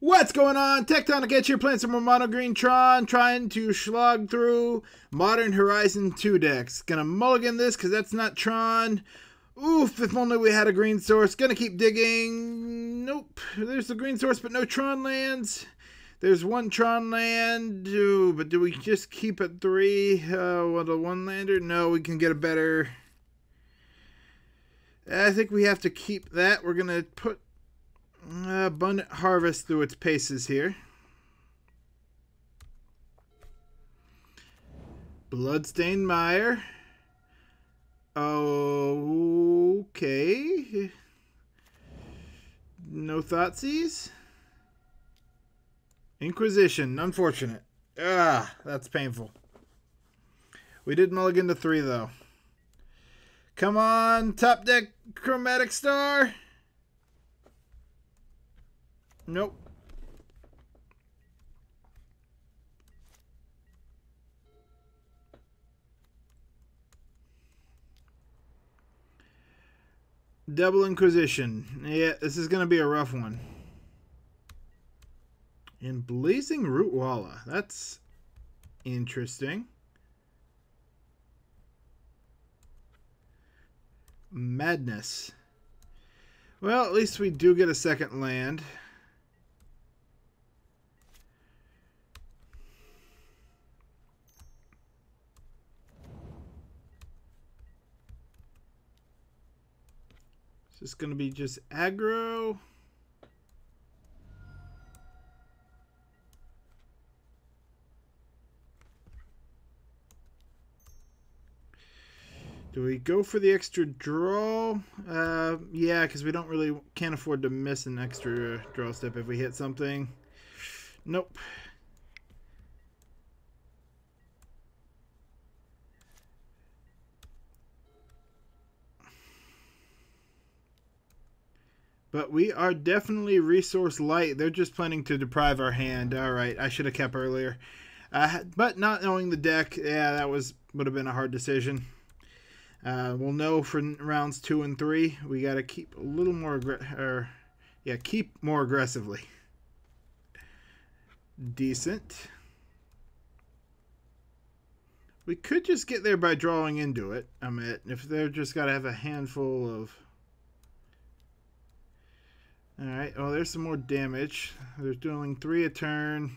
What's going on? Tectonic Edge here, playing some more Mono Green Tron, trying to slog through Modern Horizon 2 decks. Gonna mulligan this because that's not Tron. Oof, if only we had a green source. Gonna keep digging. Nope, there's the green source, but no Tron lands. There's one Tron land, but do we just keep it 3? What, a one lander? No, we can get a better. I think we have to keep that. We're gonna put Abundant Harvest through its paces here. Bloodstained Mire. Okay. No Thoughtseize. Inquisition. Unfortunate. That's painful. We did mulligan to 3 though. Come on, top deck Chromatic Star. Nope. Double Inquisition. Yeah, this is going to be a rough one. And Blazing Rootwalla. That's interesting. Madness. Well, at least we do get a second land. It's going to be just aggro. Do we go for the extra draw? Yeah, because we can't afford to miss an extra draw step if we hit something. Nope. But we are definitely resource light. They're just planning to deprive our hand. All right, I should have kept earlier. But not knowing the deck, yeah, that would have been a hard decision. We'll know for rounds 2 and 3. We got to keep a little more, keep more aggressively. Decent. We could just get there by drawing into it. I mean, if they're just got to have a handful of. Alright, oh, there's some more damage. They're doing 3 a turn.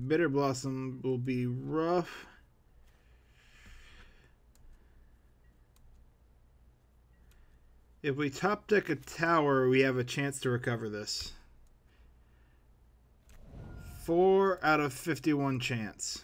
Bitter Blossom will be rough. If we top deck a tower, we have a chance to recover this. 4 out of 51 chance.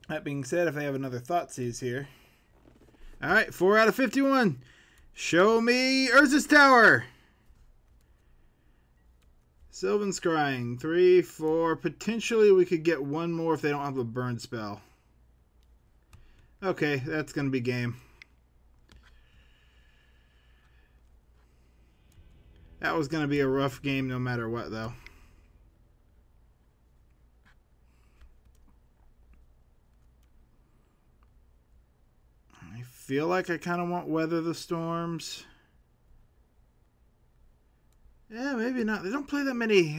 That being said, if I have another Thoughtseize here. Alright, 4 out of 51. Show me Urza's Tower. Sylvan Scrying. 3, 4. Potentially we could get one more if they don't have a burn spell. Okay, that's going to be game. That was going to be a rough game no matter what, though. I feel like I kind of want Weather the Storms. Yeah, maybe not. They don't play that many.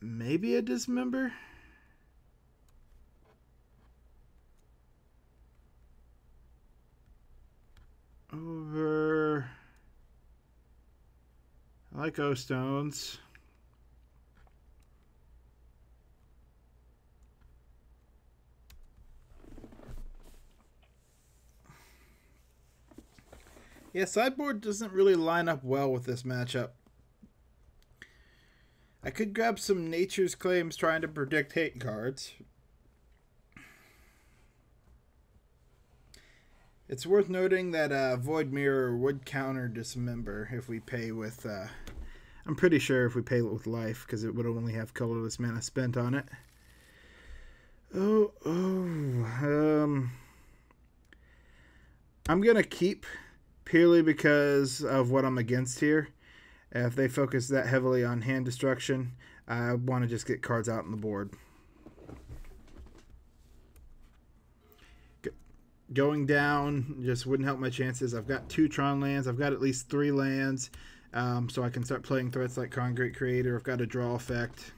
Maybe a Dismember? Over. I like O-Stones. Yeah, Sideboard doesn't really line up well with this matchup. I could grab some Nature's Claims trying to predict hate cards. It's worth noting that Void Mirror would counter Dismember if we pay with... I'm pretty sure if we pay with life, because it would only have colorless mana spent on it. I'm going to keep purely because of what I'm against here. If they focus that heavily on hand destruction, I want to just get cards out on the board. Going down just wouldn't help my chances. I've got 2 Tron lands. I've got at least 3 lands, so I can start playing threats like Concrete Creator. I've got a draw effect.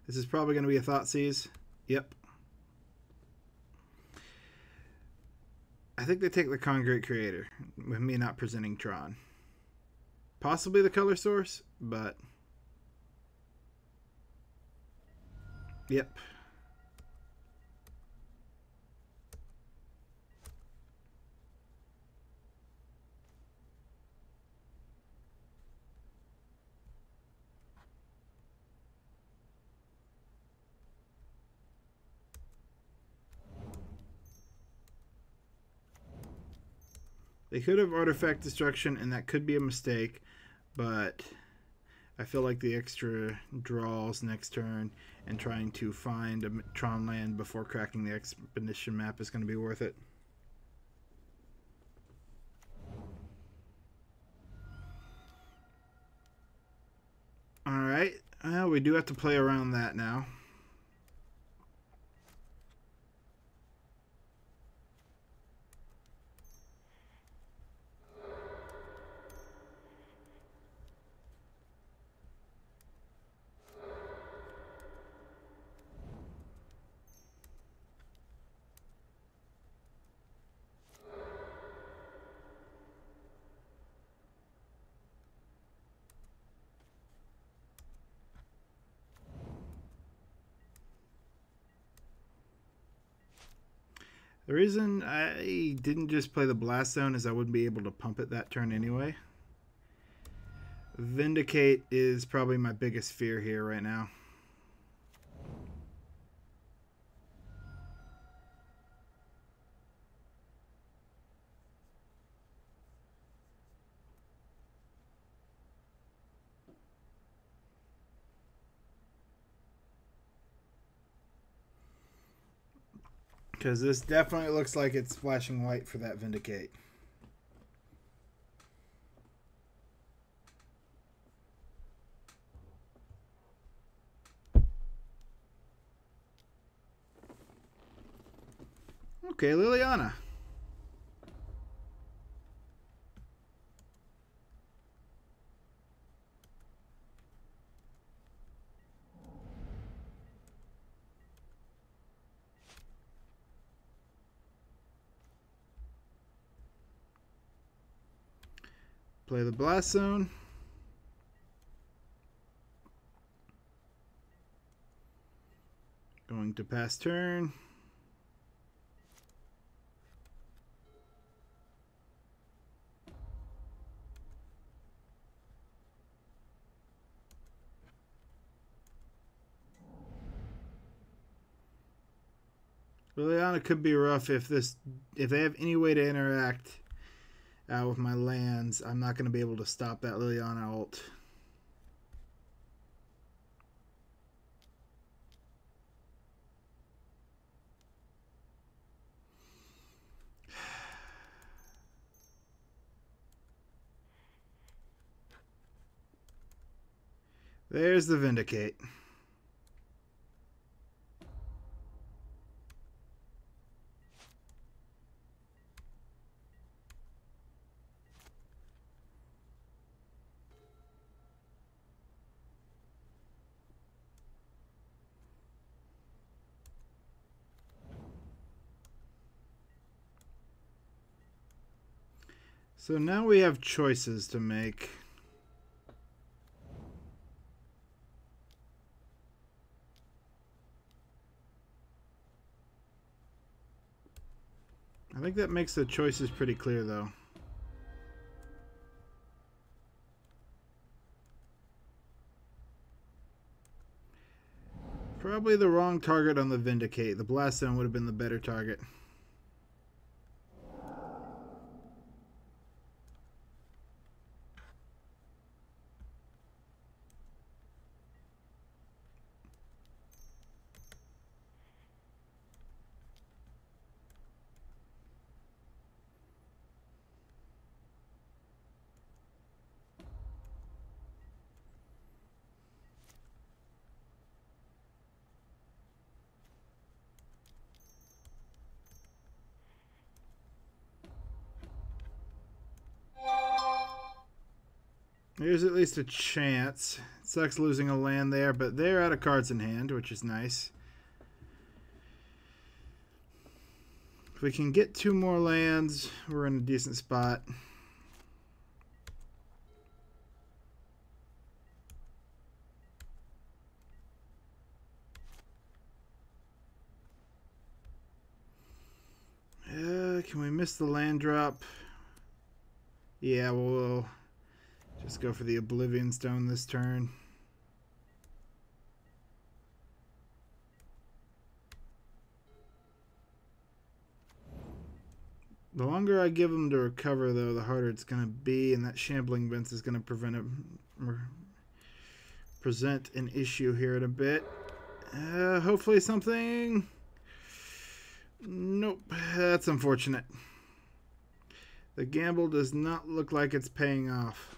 This is probably going to be a Thoughtseize. Yep. I think they take the Concrete Creator with me not presenting Tron. Possibly the color source, but... Yep. They could have Artifact Destruction, and that could be a mistake, but I feel like the extra draws next turn and trying to find a Tron land before cracking the Expedition map is going to be worth it. Alright, well, we do have to play around that now. The reason I didn't just play the Blast Zone is I wouldn't be able to pump it that turn anyway. Vindicate is probably my biggest fear here right now. Because this definitely looks like it's flashing white for that Vindicate. Okay, Liliana. Play the Blast Zone. Going to pass turn. Liliana could be rough if they have any way to interact with my lands. I'm not going to be able to stop that Liliana ult. There's the Vindicate. So now we have choices to make. I think that makes the choices pretty clear, though. Probably the wrong target on the Vindicate. The Blast Zone would have been the better target. There's at least a chance. It sucks losing a land there, but they're out of cards in hand, which is nice. If we can get 2 more lands, we're in a decent spot. Can we miss the land drop? Yeah, we'll just go for the Oblivion Stone this turn. The longer I give them to recover, though, the harder it's going to be, and that Shambling Vents is going to present an issue here in a bit. Hopefully something... Nope, that's unfortunate. The gamble does not look like it's paying off,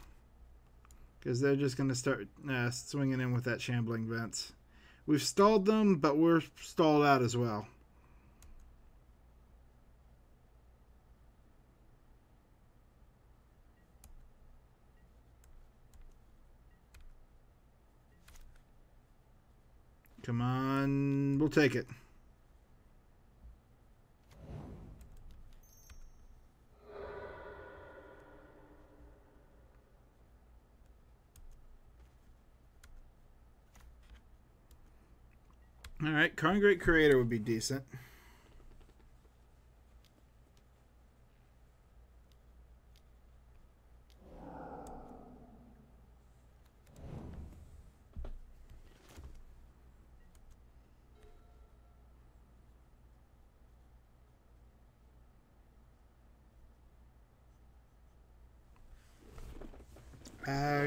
because they're just going to start swinging in with that Shambling Vents. We've stalled them, but we're stalled out as well. Come on, we'll take it. All right, Karn Great Creator would be decent.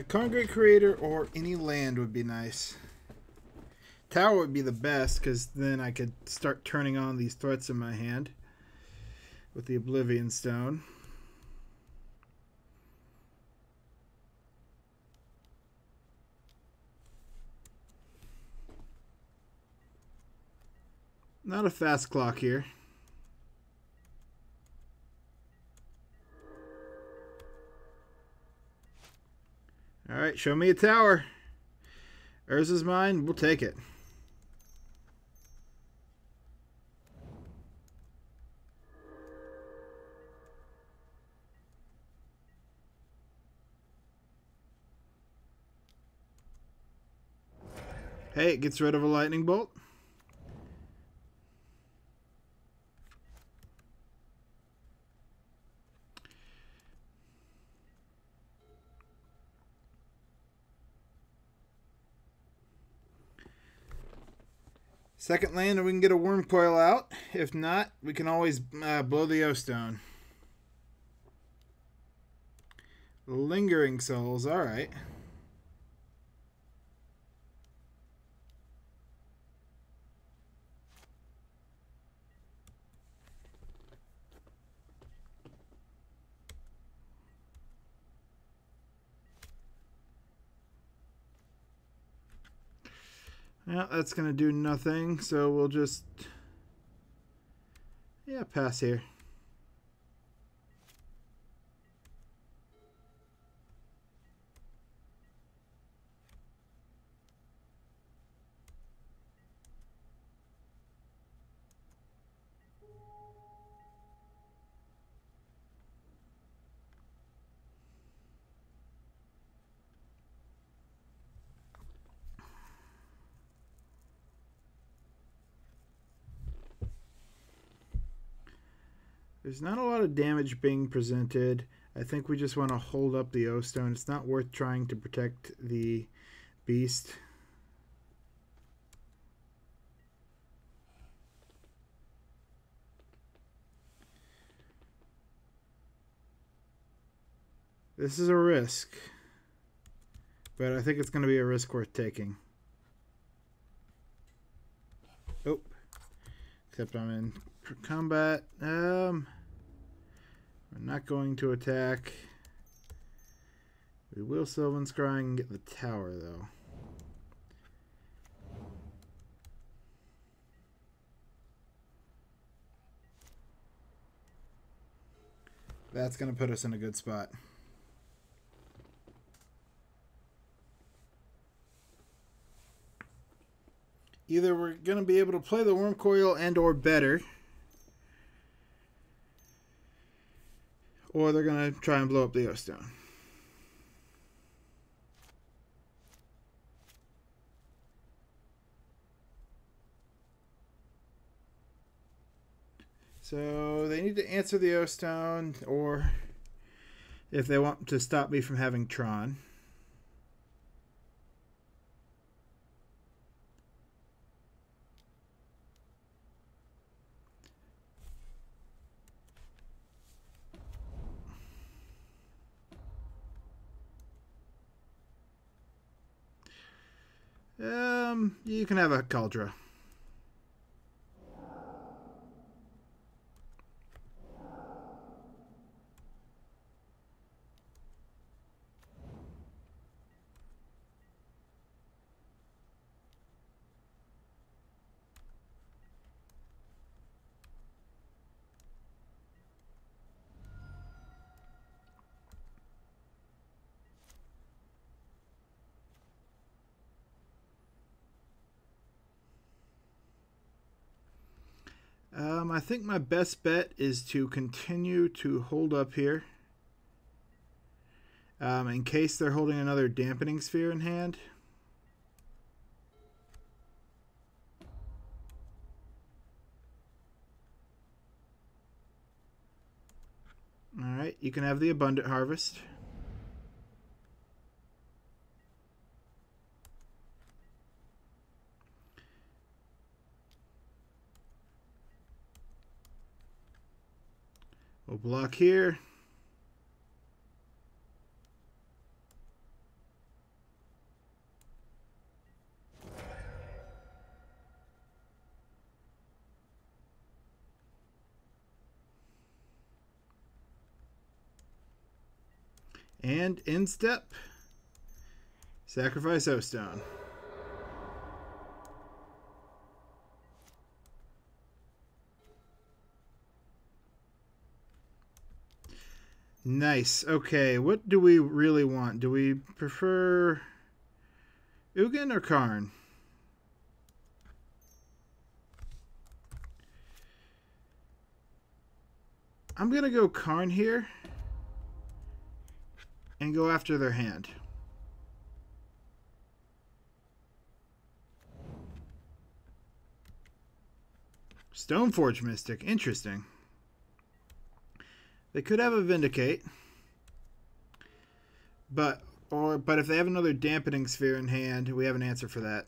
Karn Great Creator or any land would be nice. Tower would be the best, because then I could start turning on these threats in my hand with the Oblivion Stone. Not a fast clock here. Alright, show me a tower. Urza's mine, we'll take it. Hey, it gets rid of a lightning bolt. Second land, and we can get a Wurmcoil out. If not, we can always blow the O-Stone. Lingering Souls, alright. Yeah, that's going to do nothing, so we'll just, pass here. There's not a lot of damage being presented. I think we just want to hold up the O-Stone. It's not worth trying to protect the beast. This is a risk, but I think it's going to be a risk worth taking. Oh, except I'm in combat. We're not going to attack. We will Sylvan Scrying and get the tower, though. That's going to put us in a good spot. Either we're going to be able to play the Wurmcoil and or better, or they're going to try and blow up the O-Stone. So they need to answer the O-Stone, or if they want to stop me from having Tron. You can have a Kaldra. I think my best bet is to continue to hold up here. In case they're holding another Dampening Sphere in hand. Alright, you can have the Abundant Harvest. We'll block here. And in step, sacrifice O-Stone. Nice. Okay, what do we really want? Do we prefer Ugin or Karn? I'm going to go Karn here and go after their hand. Stoneforge Mystic. Interesting. They could have a Vindicate. But if they have another Dampening Sphere in hand, we have an answer for that.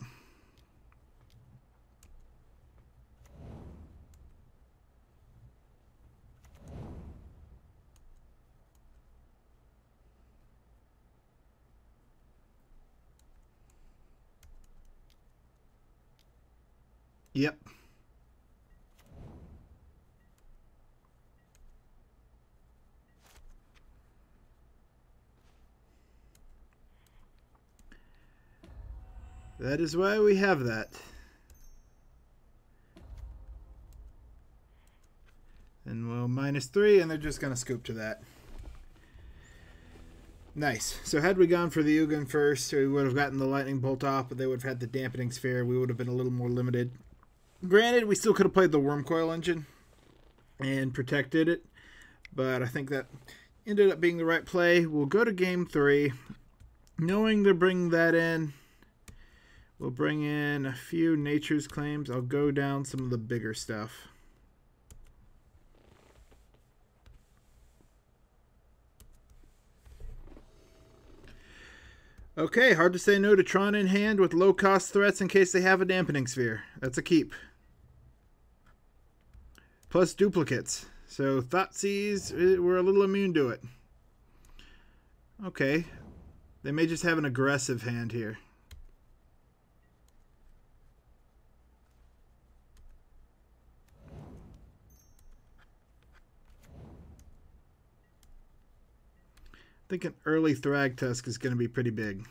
Yep. That is why we have that. And we'll -3, and they're just going to scoop to that. Nice. So had we gone for the Ugin first, we would have gotten the Lightning Bolt off, but they would have had the Dampening Sphere. We would have been a little more limited. Granted, we still could have played the Wurmcoil engine and protected it, but I think that ended up being the right play. We'll go to game 3. Knowing they're bringing that in, we'll bring in a few Nature's Claims. I'll go down some of the bigger stuff. Okay, hard to say no to Tron in hand with low-cost threats in case they have a Dampening Sphere. That's a keep. Plus duplicates. So Thoughtseize, we're a little immune to it. Okay. They may just have an aggressive hand here. I think an early Thragtusk is going to be pretty big.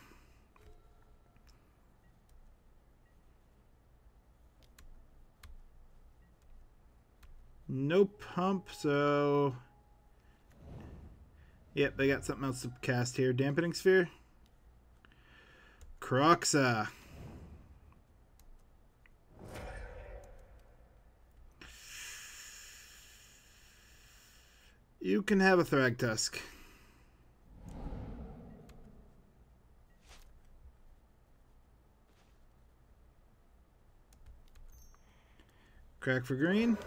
No pump, so... Yep, they got something else to cast here. Dampening Sphere. Croxa. You can have a Thragtusk. Crack for green.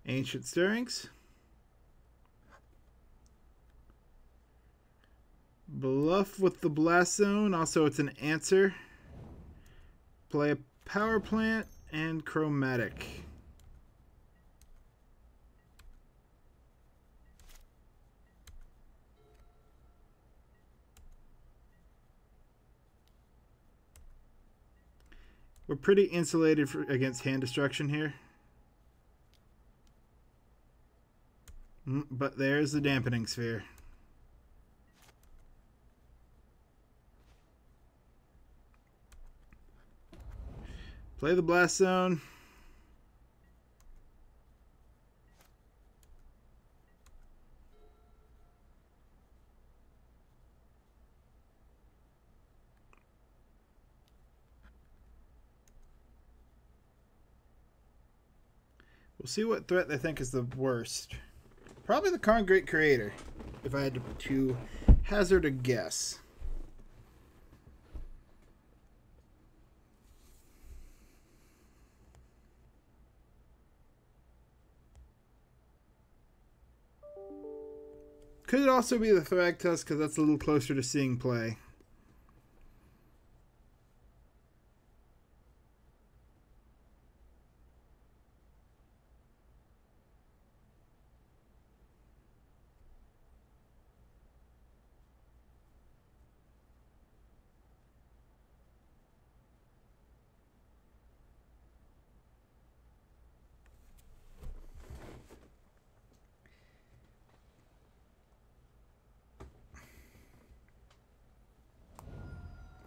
Ancient Stirrings. Bluff with the Blast Zone. Also, it's an answer. Play a Power Plant and Chromatic. We're pretty insulated against hand destruction here. But there's the Dampening Sphere. Play the Blast Zone. We'll see what threat they think is the worst. Probably the Karn Great Creator, if I had to hazard a guess. Could also be the Thragtusk, because that's a little closer to seeing play.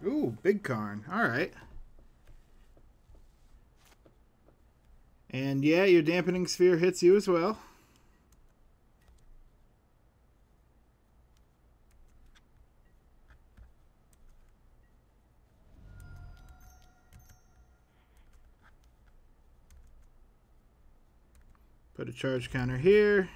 Ooh, big Karn. Alright. And yeah, your Dampening Sphere hits you as well. Put a charge counter here.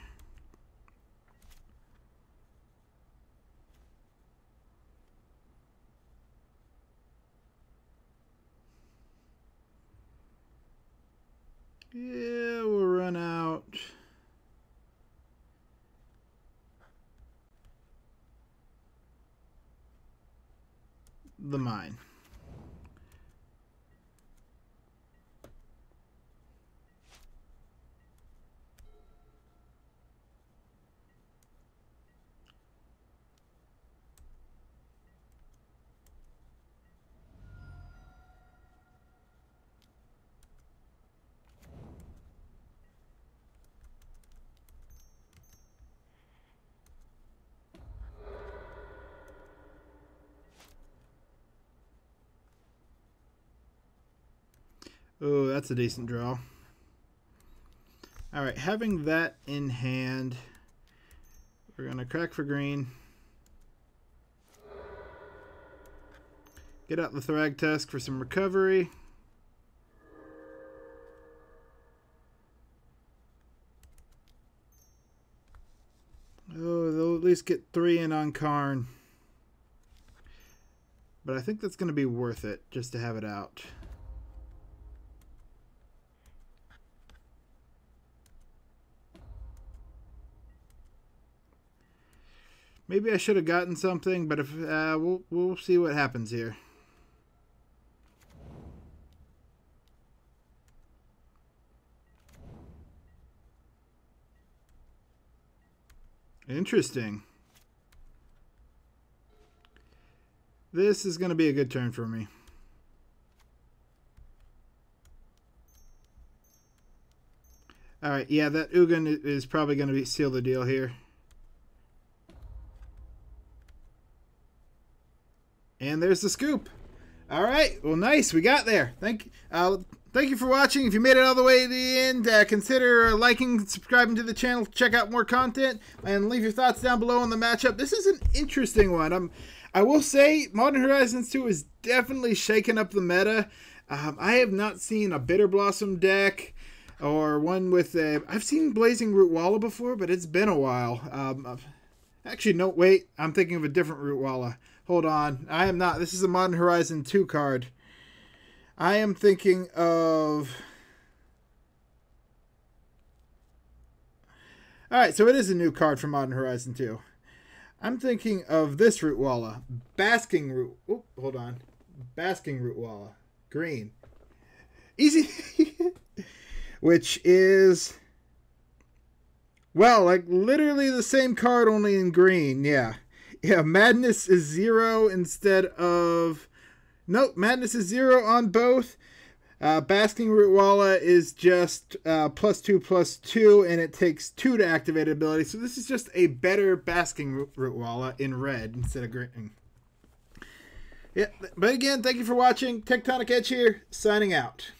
Yeah, we'll run out. The mine. Oh, that's a decent draw. Alright, having that in hand, we're going to crack for green. Get out the Thragtusk for some recovery. Oh, they'll at least get 3 in on Karn. But I think that's going to be worth it, just to have it out. Maybe I should have gotten something, but if we'll see what happens here. Interesting. This is going to be a good turn for me. All right, yeah, that Ugin is probably going to seal the deal here. And there's the scoop. All right. Well, nice. We got there. Thank you for watching. If you made it all the way to the end, consider liking, subscribing to the channel, check out more content, and leave your thoughts down below on the matchup. This is an interesting one. I will say Modern Horizons 2 is definitely shaking up the meta. I have not seen a Bitter Blossom deck Or one with a... I've seen Blazing Rootwalla before, but it's been a while. Actually, no, wait. I'm thinking of a different Rootwalla. Hold on. I am not. This is a Modern Horizon 2 card. I am thinking of... Alright, so it is a new card from Modern Horizon 2. I'm thinking of this Rootwalla. Basking Root... Oh, hold on. Basking Rootwalla. Green. Easy... Which is, well, like literally the same card, only in green. Yeah. Yeah, Madness is 0 instead of, nope, Madness is 0 on both. Basking Rootwalla is just +2/+2, and it takes 2 to activate ability. So this is just a better Basking Rootwalla in red instead of green. Yeah, but again, thank you for watching. Tectonic Edge here, signing out.